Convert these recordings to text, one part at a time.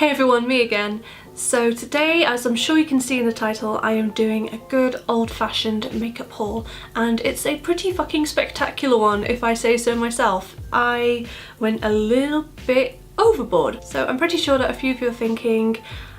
Hey everyone, me again. So today, as I'm sure you can see in the title, I am doing a good old-fashioned makeup haul, and it's a pretty fucking spectacular one if I say so myself. I went a little bit overboard. So I'm pretty sure that a few of you are thinking,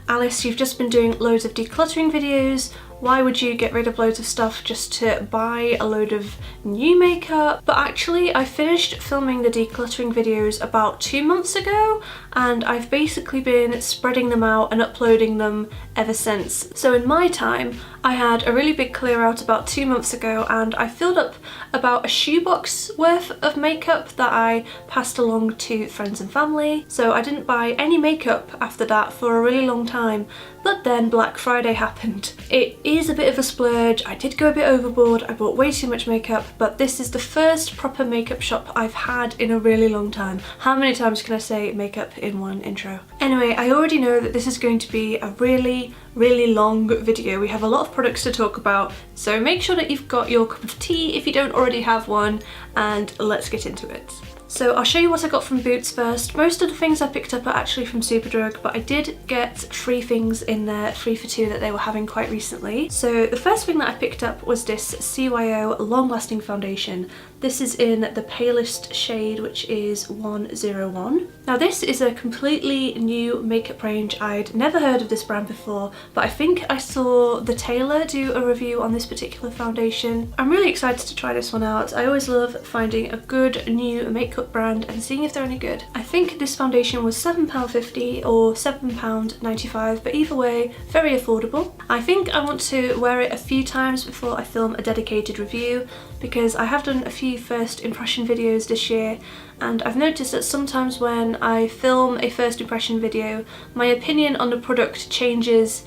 Alice, you've just been doing loads of decluttering videos. Why would you get rid of loads of stuff just to buy a load of new makeup? But actually, I finished filming the decluttering videos about 2 months ago, and I've basically been spreading them out and uploading them ever since. So in my time, I had a really big clear out about 2 months ago, and I filled up about a shoebox worth of makeup that I passed along to friends and family. So I didn't buy any makeup after that for a really long time. But then Black Friday happened. It is a bit of a splurge. I did go a bit overboard. I bought way too much makeup, but this is the first proper makeup shop I've had in a really long time. How many times can I say makeup in one intro? Anyway, I already know that this is going to be a really long video. We have a lot of products to talk about, so make sure that you've got your cup of tea if you don't already have one, and let's get into it. So I'll show you what I got from Boots first. Most of the things I picked up are actually from Superdrug, but I did get 3 things in there, 3 for 2 that they were having quite recently. So the first thing that I picked up was this CYO Long Lasting Foundation. This is in the palest shade, which is 101. Now this is a completely new makeup range. I'd never heard of this brand before, but I think I saw the Taylor do a review on this particular foundation. I'm really excited to try this one out. I always love finding a good new makeup brand and seeing if they're any good. I think this foundation was £7.50 or £7.95, but either way, very affordable. I think I want to wear it a few times before I film a dedicated review, because I have done a few first impression videos this year, and I've noticed that sometimes when I film a first impression video, my opinion on the product changes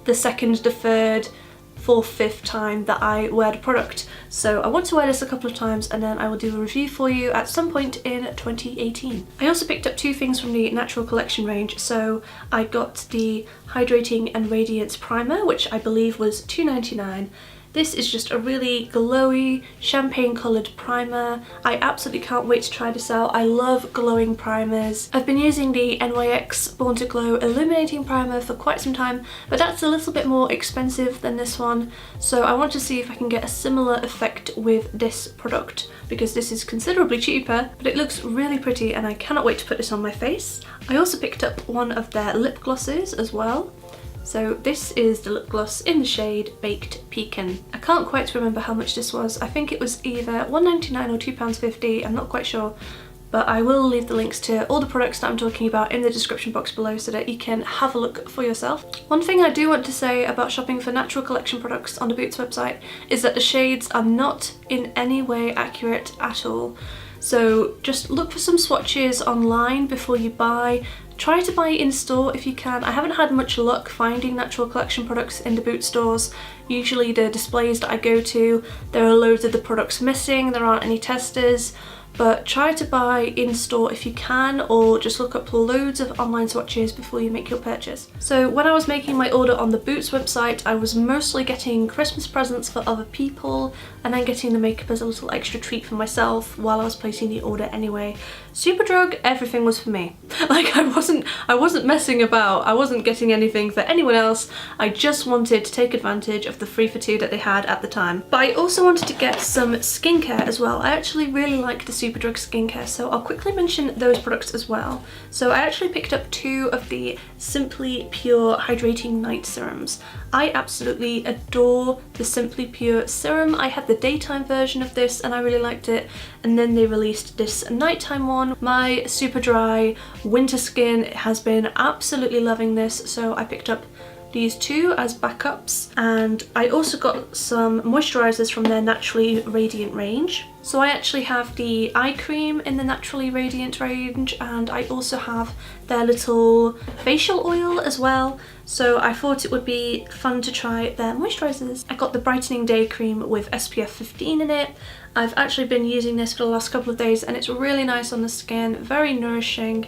the second, the third, fourth, fifth time that I wear the product. So I want to wear this a couple of times, and then I will do a review for you at some point in 2018. I also picked up 2 things from the Natural Collection range. So I got the Hydrating and Radiance Primer, which I believe was £2.99. This is just a really glowy, champagne coloured primer. I absolutely can't wait to try this out. I love glowing primers. I've been using the NYX Born to Glow Illuminating Primer for quite some time, but that's a little bit more expensive than this one. So I want to see if I can get a similar effect with this product, because this is considerably cheaper, but it looks really pretty and I cannot wait to put this on my face. I also picked up one of their lip glosses as well. So this is the lip gloss in the shade Baked Pecan. I can't quite remember how much this was. I think it was either £1.99 or £2.50, I'm not quite sure. But I will leave the links to all the products that I'm talking about in the description box below so that you can have a look for yourself. One thing I do want to say about shopping for Natural Collection products on the Boots website is that the shades are not in any way accurate at all. So just look for some swatches online before you buy. Try to buy in store if you can. I haven't had much luck finding Natural Collection products in the Boots stores. Usually the displays that I go to, there are loads of the products missing, there aren't any testers. But try to buy in store if you can, or just look up loads of online swatches before you make your purchase. So when I was making my order on the Boots website, I was mostly getting Christmas presents for other people and then getting the makeup as a little extra treat for myself while I was placing the order anyway. Superdrug, everything was for me. Like I wasn't messing about. I wasn't getting anything for anyone else. I just wanted to take advantage of the 3 for 2 that they had at the time. But I also wanted to get some skincare as well. I actually really like the Superdrug skincare, so I'll quickly mention those products as well. So I actually picked up 2 of the Simply Pure Hydrating Night Serums. I absolutely adore the Simply Pure serum. I had the daytime version of this and I really liked it, and then they released this nighttime one. My super dry winter skin has been absolutely loving this, so I picked up these 2 as backups, and I also got some moisturizers from their Naturally Radiant range. So I actually have the eye cream in the Naturally Radiant range, and I also have their little facial oil as well. So I thought it would be fun to try their moisturizers. I got the Brightening Day Cream with SPF 15 in it. I've actually been using this for the last couple of days and it's really nice on the skin, very nourishing.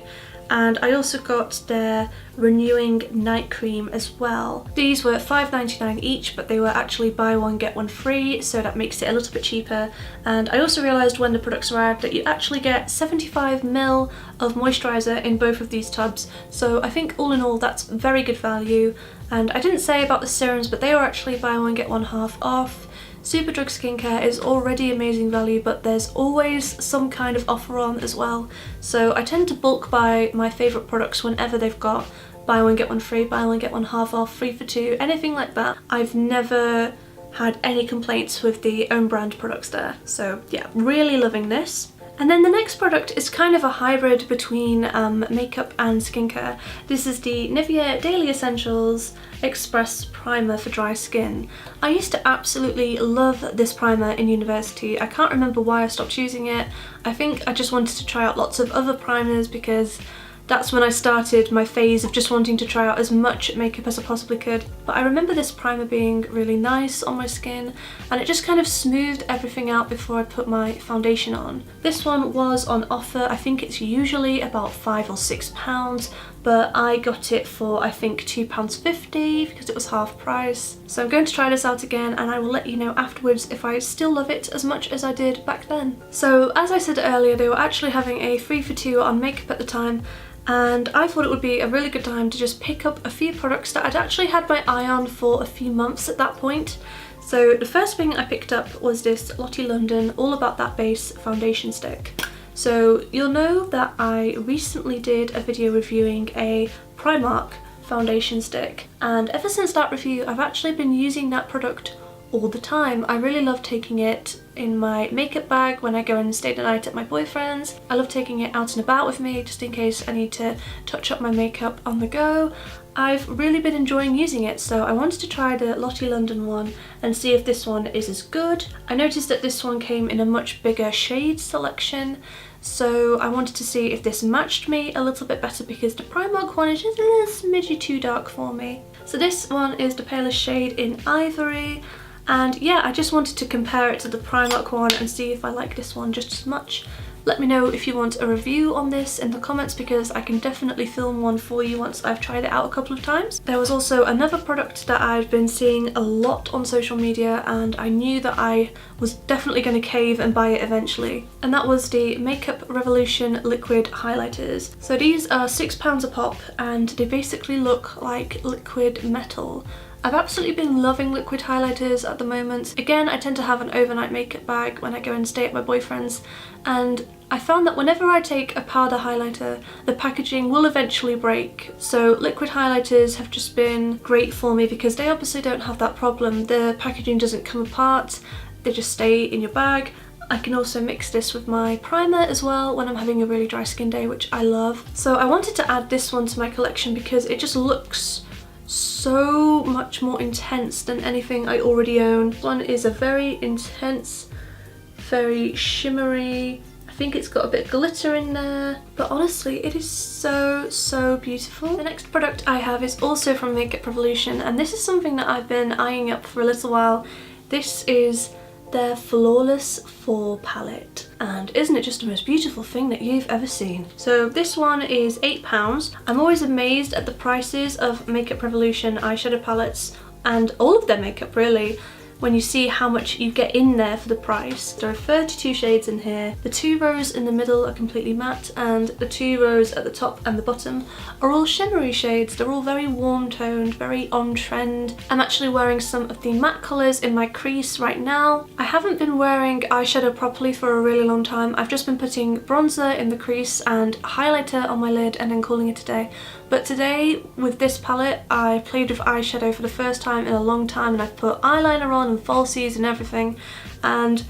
and I also got their renewing night cream as well. These were $5.99 each, but they were actually buy one get one free, so that makes it a little bit cheaper. And I also realised when the products arrived that you actually get 75ml of moisturiser in both of these tubs, so I think all in all that's very good value. And I didn't say about the serums, but they were actually buy one get one half off. Superdrug skincare is already amazing value, but there's always some kind of offer on as well. So I tend to bulk buy my favourite products whenever they've got buy one get one free, buy one get one half off, 3 for 2, anything like that. I've never had any complaints with the own brand products there. So yeah, really loving this. And then the next product is kind of a hybrid between makeup and skincare. This is the Nivea Daily Essentials Express Primer for dry skin. I used to absolutely love this primer in university. I can't remember why I stopped using it. I think I just wanted to try out lots of other primers because that's when I started my phase of just wanting to try out as much makeup as I possibly could. But I remember this primer being really nice on my skin, and it just kind of smoothed everything out before I put my foundation on. This one was on offer. I think it's usually about £5 or £6, but I got it for I think £2.50 because it was half price. So I'm going to try this out again, and I will let you know afterwards if I still love it as much as I did back then. So as I said earlier, they were actually having a 3 for 2 on makeup at the time, and I thought it would be a really good time to just pick up a few products that I'd actually had my eye on for a few months at that point. So the first thing I picked up was this Lottie London All About That Base foundation stick. So you'll know that I recently did a video reviewing a Primark foundation stick, and ever since that review I've actually been using that product all the time. I really love taking it in my makeup bag when I go and stay the night at my boyfriend's. I love taking it out and about with me just in case I need to touch up my makeup on the go. I've really been enjoying using it, so I wanted to try the Lottie London one and see if this one is as good. I noticed that this one came in a much bigger shade selection, so I wanted to see if this matched me a little bit better because the Primark one is just a little smidgy too dark for me. So this one is the palest shade in Ivory. And yeah, I just wanted to compare it to the Primark one and see if I like this one just as much. Let me know if you want a review on this in the comments because I can definitely film one for you once I've tried it out a couple of times. There was also another product that I've been seeing a lot on social media, and I knew that I was definitely going to cave and buy it eventually. And that was the Makeup Revolution Liquid Highlighters. So these are £6 a pop, and they basically look like liquid metal. I've absolutely been loving liquid highlighters at the moment. Again, I tend to have an overnight makeup bag when I go and stay at my boyfriend's, and I found that whenever I take a powder highlighter, the packaging will eventually break. So liquid highlighters have just been great for me because they obviously don't have that problem. The packaging doesn't come apart, they just stay in your bag. I can also mix this with my primer as well when I'm having a really dry skin day, which I love. So I wanted to add this one to my collection because it just looks so much more intense than anything I already own. This one is a very intense, very shimmery, I think it's got a bit of glitter in there, but honestly it is so beautiful. The next product I have is also from Makeup Revolution, and this is something that I've been eyeing up for a little while. This is their Flawless 4 palette, and isn't it just the most beautiful thing that you've ever seen? So this one is £8. I'm always amazed at the prices of Makeup Revolution eyeshadow palettes, and all of their makeup really, when you see how much you get in there for the price. There are 32 shades in here. The 2 rows in the middle are completely matte, and the 2 rows at the top and the bottom are all shimmery shades. They're all very warm toned, very on trend. I'm actually wearing some of the matte colours in my crease right now. I haven't been wearing eyeshadow properly for a really long time. I've just been putting bronzer in the crease and highlighter on my lid and then calling it a day. But today, with this palette, I played with eyeshadow for the first time in a long time, and I've put eyeliner on and falsies and everything, and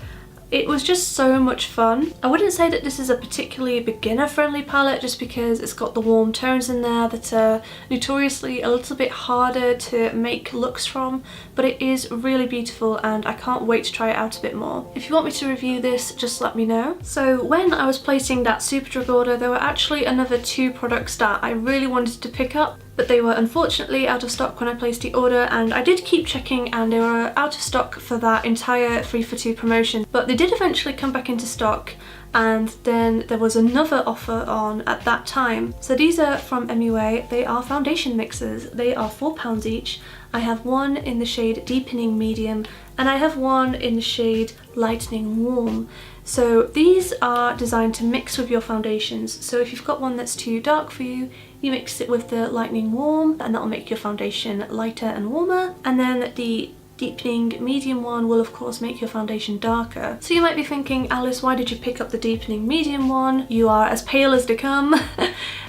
it was just so much fun. I wouldn't say that this is a particularly beginner-friendly palette just because it's got the warm tones in there that are notoriously a little bit harder to make looks from, but it is really beautiful and I can't wait to try it out a bit more. If you want me to review this, just let me know. So when I was placing that Superdrug order, there were actually another 2 products that I really wanted to pick up, but they were unfortunately out of stock when I placed the order, and I did keep checking and they were out of stock for that entire 3 for 2 promotion. But they did eventually come back into stock, and then there was another offer on at that time. So these are from MUA. They are foundation mixers. They are £4 each. I have one in the shade Deepening Medium and I have one in the shade Lightening Warm. So these are designed to mix with your foundations. So if you've got one that's too dark for you, you mix it with the Lightening Warm and that'll make your foundation lighter and warmer. And then the Deepening Medium one will of course make your foundation darker. So you might be thinking, Alice, why did you pick up the Deepening Medium one? You are as pale as they come.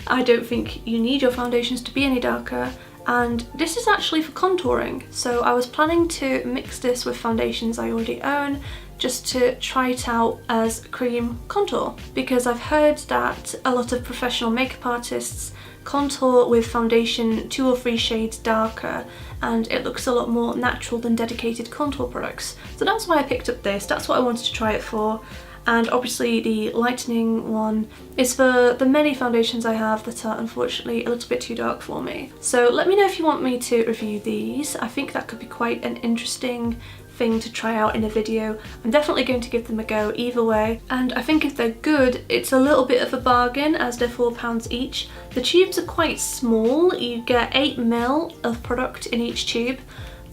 I don't think you need your foundations to be any darker. And this is actually for contouring. So I was planning to mix this with foundations I already own just to try it out as cream contour, because I've heard that a lot of professional makeup artists contour with foundation 2 or 3 shades darker, and it looks a lot more natural than dedicated contour products. So that's why I picked up this. That's what I wanted to try it for. And obviously the lightening one is for the many foundations I have that are unfortunately a little bit too dark for me. So let me know if you want me to review these. I think that could be quite an interesting thing to try out in a video. I'm definitely going to give them a go either way, and I think if they're good, it's a little bit of a bargain as they're £4 each. The tubes are quite small. You get 8ml of product in each tube,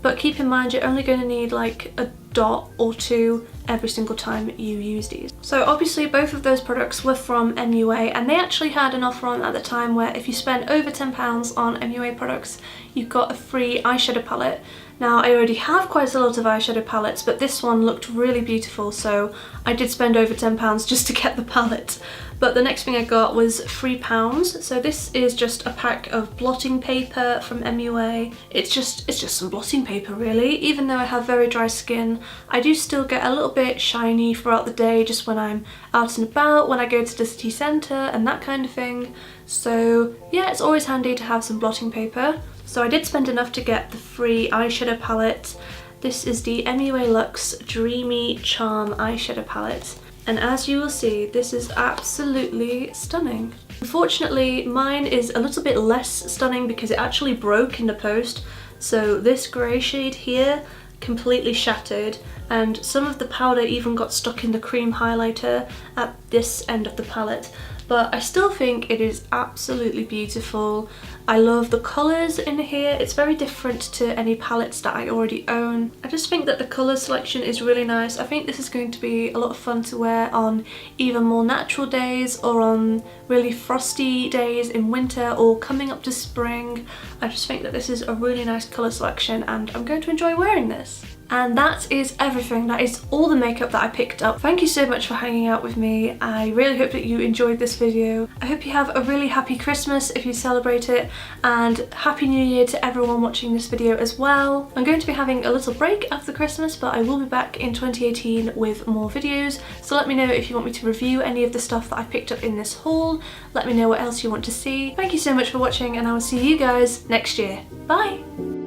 but keep in mind you're only going to need like a dot or 2 every single time you use these. So obviously both of those products were from MUA, and they actually had an offer on at the time where if you spent over £10 on MUA products, you got a free eyeshadow palette. Now I already have quite a lot of eyeshadow palettes, but this one looked really beautiful, so I did spend over £10 just to get the palette. But the next thing I got was £3. So this is just a pack of blotting paper from MUA. It's just some blotting paper really. Even though I have very dry skin, I do still get a little bit shiny throughout the day just when I'm out and about, when I go to the city centre and that kind of thing. So yeah, it's always handy to have some blotting paper. So I did spend enough to get the free eyeshadow palette. This is the MUA Luxe Dreamy Charm eyeshadow palette. And as you will see, this is absolutely stunning. Unfortunately, mine is a little bit less stunning because it actually broke in the post. So this grey shade here completely shattered, and some of the powder even got stuck in the cream highlighter at this end of the palette. But I still think it is absolutely beautiful. I love the colours in here. It's very different to any palettes that I already own. I just think that the colour selection is really nice. I think this is going to be a lot of fun to wear on either more natural days or on really frosty days in winter or coming up to spring. I just think that this is a really nice colour selection and I'm going to enjoy wearing this. And that is everything. That is all the makeup that I picked up. Thank you so much for hanging out with me. I really hope that you enjoyed this video. I hope you have a really happy Christmas if you celebrate it, and Happy New Year to everyone watching this video as well. I'm going to be having a little break after Christmas, but I will be back in 2018 with more videos. So let me know if you want me to review any of the stuff that I picked up in this haul. Let me know what else you want to see. Thank you so much for watching, and I will see you guys next year. Bye!